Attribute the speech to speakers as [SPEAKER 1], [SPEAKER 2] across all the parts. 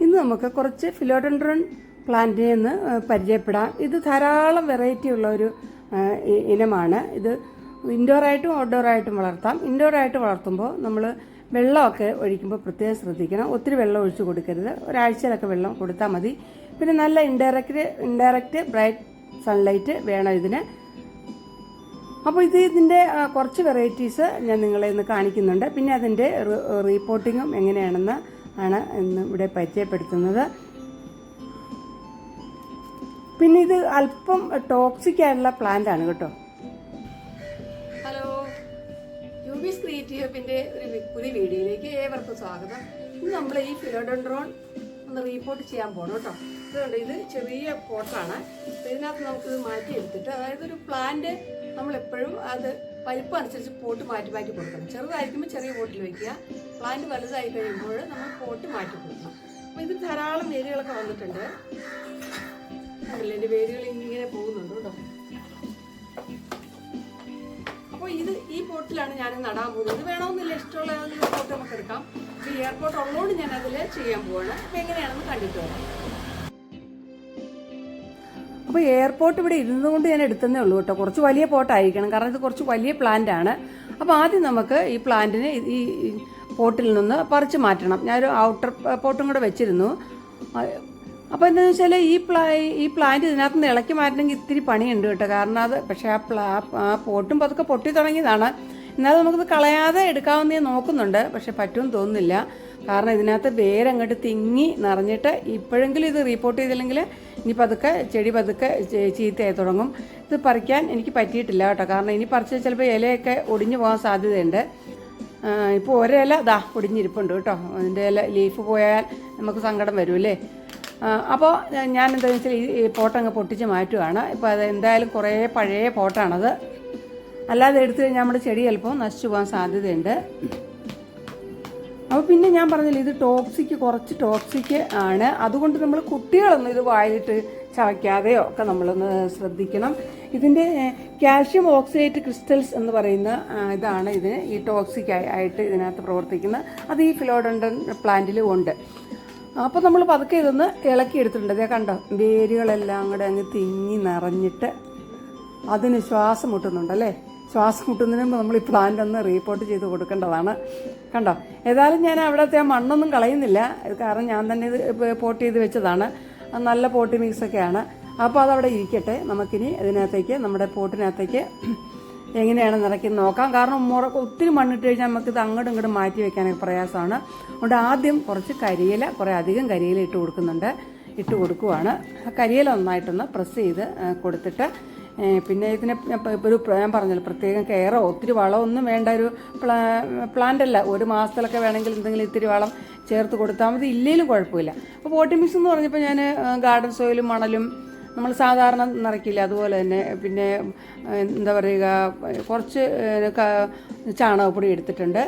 [SPEAKER 1] ഇന്ന് നമുക്ക് കുറച്ച് ഫിലോഡെൻഡ്രോൺ പ്ലാന്റിനെ ഒന്ന് പരിചയപ്പെടാം. ഇത് ധാരാളം വെറൈറ്റി ഉള്ള ഒരു ഇനമാണ്. ഇത് ഇൻഡോറായിട്ടും ഔട്ട്ഡോറായിട്ടും വളർത്താം. ഇൻഡോറായിട്ട് വളർത്തുമ്പോൾ നമ്മൾ വെള്ളമൊക്കെ ഒഴിക്കുമ്പോൾ പ്രത്യേകം ശ്രദ്ധിക്കണം. ഒത്തിരി വെള്ളം ഒഴിച്ച് കൊടുക്കരുത്. ഒരാഴ്ചയിലൊക്കെ വെള്ളം കൊടുത്താൽ മതി. പിന്നെ നല്ല ഇൻഡയറക്റ്റ് ബ്രൈറ്റ് സൺലൈറ്റ് വേണം ഇതിന്. അപ്പോൾ ഇതിൻ്റെ കുറച്ച് വെറൈറ്റീസ് ഞാൻ നിങ്ങളെ ഇന്ന് കാണിക്കുന്നുണ്ട്. പിന്നെ അതിൻ്റെ റീപോർട്ടിങ്ങും എങ്ങനെയാണെന്ന് ആണ് ഇന്ന് ഇവിടെ പരിചയപ്പെടുത്തുന്നത്. പിന്നെ ഇത് അല്പം ടോക്സിക് ആയിട്ടുള്ള പ്ലാന്റ് ആണ് കേട്ടോ.
[SPEAKER 2] ഹലോ, യൂബീസ് ക്രിയേറ്റീവ് ഹബിന്റെ ഒരു പുതിയ വീഡിയോയിലേക്ക് ഏവർക്കും സ്വാഗതം. ഇന്ന് നമ്മൾ ഈ ഫിലോഡെൻഡ്രോൺ ഒന്ന് റീപോർട്ട് ചെയ്യാൻ പോകണം കേട്ടോ. ഇതുകൊണ്ട് ഇത് ചെറിയ പോട്ടാണ്. ഇതിനകത്ത് നമുക്കിത് മാറ്റിയെടുത്തിട്ട്, അതായത് ഒരു പ്ലാന്റ് നമ്മളെപ്പോഴും അത് വലിപ്പം അനുസരിച്ച് പോട്ട് മാറ്റി മാറ്റി കൊടുക്കണം. ചെറുതായിരിക്കുമ്പോൾ ചെറിയ പോട്ടിൽ വയ്ക്കുക. പ്ലാന്റ് വലുതായി കഴിയുമ്പോൾ നമ്മൾ പോട്ട് മാറ്റി കൊടുക്കണം. അപ്പോൾ ഇത് ധാരാളം വേരുകളൊക്കെ വന്നിട്ടുണ്ട്. അതല്ലേ എൻ്റെ വേരുകൾ ഇങ്ങനെ പോകുന്നുണ്ട് കേട്ടോ. അപ്പോൾ ഈ പോട്ടിലാണ് ഞാൻ നടാൻ പോകുന്നത്. ഇത് വേണമെന്നില്ല, ഇഷ്ടമുള്ള പോട്ട് നമുക്ക് എടുക്കാം. ഈ എയർപോർട്ട് ഉള്ളതുകൊണ്ട് ഞാൻ അതിൽ ചെയ്യാൻ പോവാണ്. അപ്പോൾ എങ്ങനെയാണെന്ന് കണ്ടിട്ട് വരാം.
[SPEAKER 1] അപ്പോൾ എയർപോർട്ട് ഇവിടെ ഇരുന്നുകൊണ്ട് ഞാൻ എടുത്തതേ ഉള്ളൂ കേട്ടോ. കുറച്ച് വലിയ പോട്ടായിരിക്കണം, കാരണം ഇത് കുറച്ച് വലിയ പ്ലാന്റ് ആണ്. അപ്പോൾ ആദ്യം നമുക്ക് ഈ പ്ലാന്റിനെ ഈ പോട്ടിൽ നിന്ന് പറിച്ച് മാറ്റണം. ഞാനൊരു ഔട്ടർ പോട്ടും കൂടെ വെച്ചിരുന്നു. അപ്പോൾ എന്താണെന്ന് വെച്ചാൽ ഈ പ്ലാന്റ് ഇതിനകത്ത് നിന്ന് ഇളക്കി മാറ്റണമെങ്കിൽ ഇത്തിരി പണിയുണ്ട് കേട്ടോ. കാരണം അത് പക്ഷേ ആ പോട്ടും പതുക്കെ പൊട്ടി തുടങ്ങിയതാണ്. എന്നാൽ നമുക്കിത് കളയാതെ എടുക്കാവുന്നേ നോക്കുന്നുണ്ട്. പക്ഷെ പറ്റുമെന്ന് തോന്നുന്നില്ല. കാരണം ഇതിനകത്ത് വേരങ്ങോട്ട് തിങ്ങി നിറഞ്ഞിട്ട് ഇപ്പോഴെങ്കിലും ഇത് റീപോർട്ട് ചെയ്തില്ലെങ്കിൽ ഇനി ചെടി പതുക്കെ ചീത്തയായി തുടങ്ങും. ഇത് പറിക്കാൻ എനിക്ക് പറ്റിയിട്ടില്ല കേട്ടോ. കാരണം ഇനി പറിച്ച് ചിലപ്പോൾ ഇലയൊക്കെ ഒടിഞ്ഞു പോകാൻ സാധ്യതയുണ്ട്. ഇപ്പോൾ ഒരില ഒടിഞ്ഞിരിപ്പുണ്ട് കേട്ടോ. അതിൻ്റെ ലീഫ് പോയാൽ നമുക്ക് സങ്കടം വരുമല്ലേ. അപ്പോൾ ഞാൻ എന്താണെന്ന് വെച്ചാൽ ഈ പോട്ടങ്ങ് പൊട്ടിച്ച് മാറ്റുകയാണ്. ഇപ്പോൾ അത് എന്തായാലും കുറേ പഴയ പോട്ടാണത്. അല്ലാതെ എടുത്തു കഴിഞ്ഞാൽ നമ്മുടെ ചെടി ചിലപ്പോൾ നശിച്ചു പോകാൻ സാധ്യതയുണ്ട്. അപ്പോൾ പിന്നെ ഞാൻ പറഞ്ഞില്ല, ഇത് കുറച്ച് ടോക്സിക് ആണ്. അതുകൊണ്ട് നമ്മൾ കുട്ടികളൊന്നും ഇത് വായിലിട്ട് ചവയ്ക്കാതെയോ ഒക്കെ നമ്മളൊന്ന് ശ്രദ്ധിക്കണം. ഇതിൻ്റെ കാൽഷ്യം ഓക്സലേറ്റ് ക്രിസ്റ്റൽസ് എന്ന് പറയുന്ന ഇതാണ് ഇതിന് ഈ ടോക്സിക് ആയിട്ട് ഇതിനകത്ത് പ്രവർത്തിക്കുന്നത്. അത് ഈ ഫിലോഡെൻഡ്രോൺ പ്ലാന്റിലും ഉണ്ട്. അപ്പോൾ നമ്മൾ പതുക്കെ ഇതൊന്ന് ഇളക്കി എടുത്തിട്ടുണ്ട്. അതേ കണ്ടോ, വേരുകളെല്ലാം കൂടെ അങ്ങ് തിങ്ങി നിറഞ്ഞിട്ട് അതിന് ശ്വാസം മുട്ടുന്നുണ്ടല്ലേ. ശ്വാസം മുട്ടുന്നതിന് മുമ്പ് നമ്മൾ ഈ പ്ലാന്റ് ഒന്ന് റീപോർട്ട് ചെയ്ത് കൊടുക്കേണ്ടതാണ്. കണ്ടോ, ഏതായാലും ഞാൻ അവിടുത്തെ മണ്ണൊന്നും കളയുന്നില്ല. കാരണം ഞാൻ തന്നെ ഇത് പോട്ട് ചെയ്ത് വെച്ചതാണ്. നല്ല പോട്ടി മിക്സൊക്കെയാണ്. അപ്പോൾ അതവിടെ ഇരിക്കട്ടെ. നമുക്കിനി ഇതിനകത്തേക്ക്, നമ്മുടെ പോട്ടിനകത്തേക്ക് എങ്ങനെയാണ് നിറയ്ക്കുന്നത് നോക്കാം. കാരണം ഒത്തിരി മണ്ണിട്ട് കഴിഞ്ഞാൽ നമുക്കിത് അങ്ങോട്ടും ഇങ്ങോട്ടും മാറ്റി വെക്കാനൊക്കെ പ്രയാസമാണ്. അതുകൊണ്ട് ആദ്യം കുറച്ച് കുറേ അധികം കരിയില ഇട്ട് കൊടുക്കുവാണ്. ആ കരിയില നന്നായിട്ടൊന്ന് പ്രസ് ചെയ്ത് കൊടുത്തിട്ട്, പിന്നെ ഇതിനെ ഞാൻ പറഞ്ഞല്ലോ, പ്രത്യേകം കെയറോ ഒത്തിരി വളമൊന്നും വേണ്ട ഒരു പ്ലാന്റ് അല്ല. ഒരു മാസത്തിലൊക്കെ വേണമെങ്കിൽ എന്തെങ്കിലും ഇത്തിരി വളം ചേർത്ത് കൊടുത്താൽ മതി. ഇല്ലെങ്കിലും കുഴപ്പമില്ല. അപ്പോൾ പോട്ടി മിക്സ് എന്ന് പറഞ്ഞപ്പോൾ ഞാൻ ഗാർഡൻ സോയിലും മണലും നമ്മൾ സാധാരണ നിറയ്ക്കില്ല, അതുപോലെ തന്നെ പിന്നെ എന്താ പറയുക, കുറച്ച് ചാണകപ്പൊടി എടുത്തിട്ടുണ്ട്.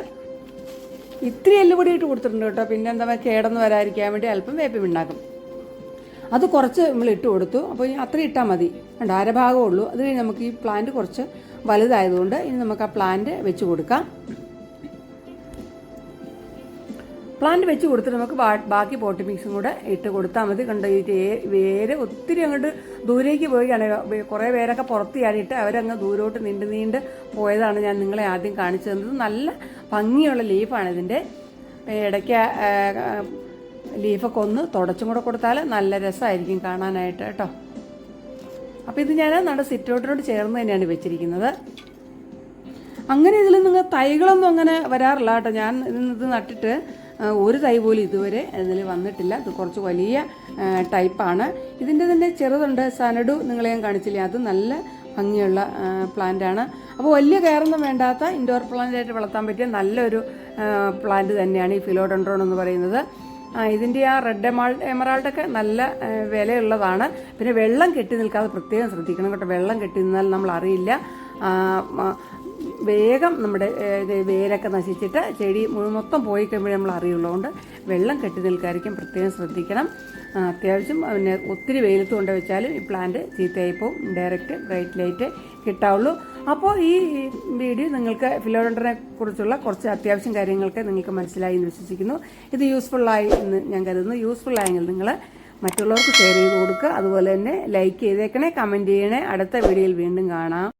[SPEAKER 1] ഇത്തിരി എല്ലുപൊടി ഇട്ട് കൊടുത്തിട്ടുണ്ട് കേട്ടോ. പിന്നെ എന്താ കേടൊന്നും വരാതിരിക്കാൻ വേണ്ടി അല്പം വേപ്പിൻ ഉണ്ടാക്കും. അത് കുറച്ച് നമ്മൾ ഇട്ട് കൊടുത്തു. അപ്പോൾ അത്ര ഇട്ടാൽ മതി. കണ്ടോ, അരഭാഗമേ ഉള്ളൂ. അത് കഴിഞ്ഞ് നമുക്ക് ഈ പ്ലാന്റ് കുറച്ച് വലുതായതുകൊണ്ട് ഇനി നമുക്ക് ആ പ്ലാന്റ് വെച്ച് കൊടുക്കാം. പ്ലാന്റ് വെച്ച് കൊടുത്തിട്ട് നമുക്ക് ബാക്കി പോട്ടി മിക്സും കൂടെ ഇട്ട് കൊടുത്താൽ മതി. കണ്ടോ, ഈ വേര് ഒത്തിരി അങ്ങോട്ട് ദൂരേക്ക് പോവുകയാണ്. കുറേ പേരൊക്കെ പുറത്ത് ചാടിയിട്ട് അവരങ്ങ് ദൂരോട്ട് നീണ്ട് പോയതാണ് ഞാൻ നിങ്ങളെ ആദ്യം കാണിച്ചു തന്നത്. നല്ല ഭംഗിയുള്ള ലീഫാണ് ഇതിൻ്റെ. ഇടയ്ക്ക് ലീഫൊക്കെ ഒന്ന് തുടച്ചും കൂടെ കൊടുത്താൽ നല്ല രസമായിരിക്കും കാണാനായിട്ട് കേട്ടോ. അപ്പോൾ ഇത് ഞാൻ സിറ്റൗട്ടിനോട് ചേർന്ന് തന്നെയാണ് വെച്ചിരിക്കുന്നത്. അങ്ങനെ ഇതിൽ നിങ്ങൾ തൈകളൊന്നും അങ്ങനെ വരാറില്ല കേട്ടോ. ഞാൻ ഇത് നട്ടിട്ട് ഒരു തൈ പോലും ഇതുവരെ ഇതിൽ വന്നിട്ടില്ല. ഇത് കുറച്ച് വലിയ ടൈപ്പാണ്. ഇതിൻ്റെ തന്നെ ചെറുതുണ്ട്, സനഡു നിങ്ങളെ ഞാൻ കാണിച്ചില്ലേ, അത് നല്ല ഭംഗിയുള്ള പ്ലാന്റാണ്. അപ്പോൾ വലിയ കെയറൊന്നും വേണ്ടാത്ത ഇൻഡോർ പ്ലാന്റായിട്ട് വളർത്താൻ പറ്റിയ നല്ലൊരു പ്ലാന്റ് തന്നെയാണ് ഈ ഫിലോഡെൻഡ്രോൺ എന്ന് പറയുന്നത്. ഇതിൻ്റെ ആ റെഡ് എമറാൾഡൊക്കെ നല്ല വിലയുള്ളതാണ്. പിന്നെ വെള്ളം കെട്ടി നിൽക്കാതെ പ്രത്യേകം ശ്രദ്ധിക്കണം കേട്ടോ. വെള്ളം കെട്ടി നിന്നാൽ നമ്മൾ അറിയില്ല. വേഗം നമ്മുടെ വേരൊക്കെ നശിച്ചിട്ട് ചെടി മൊത്തം പോയി കഴിയുമ്പോഴേ നമ്മൾ അറിയുള്ളൂ. അതുകൊണ്ട് വെള്ളം കെട്ടി നിൽക്കാതിരിക്കും പ്രത്യേകം ശ്രദ്ധിക്കണം. അത്യാവശ്യം പിന്നെ ഒത്തിരി വെയിലത്ത് കൊണ്ട് വെച്ചാലും ഈ പ്ലാന്റ് ചീത്തയായിപ്പോൾ ഡയറക്റ്റ് ബ്രൈറ്റ് ലൈറ്റ് കിട്ടാവുള്ളൂ. അപ്പോൾ ഈ വീഡിയോ നിങ്ങൾക്ക് ഫിലോഡോണ്ടറിനെ കുറിച്ചുള്ള കുറച്ച് അത്യാവശ്യം കാര്യങ്ങൾക്ക് നിങ്ങൾക്ക് മനസ്സിലായി എന്ന് വിശ്വസിക്കുന്നു. ഇത് യൂസ്ഫുള്ളായി എന്ന് ഞാൻ കരുതുന്നു. യൂസ്ഫുൾ ആയെങ്കിൽ നിങ്ങൾ മറ്റുള്ളവർക്ക് ഷെയർ ചെയ്ത് കൊടുക്കുക. അതുപോലെ തന്നെ ലൈക്ക് ചെയ്തേക്കണേ, കമൻറ്റ് ചെയ്യണേ. അടുത്ത വീഡിയോയിൽ വീണ്ടും കാണാം.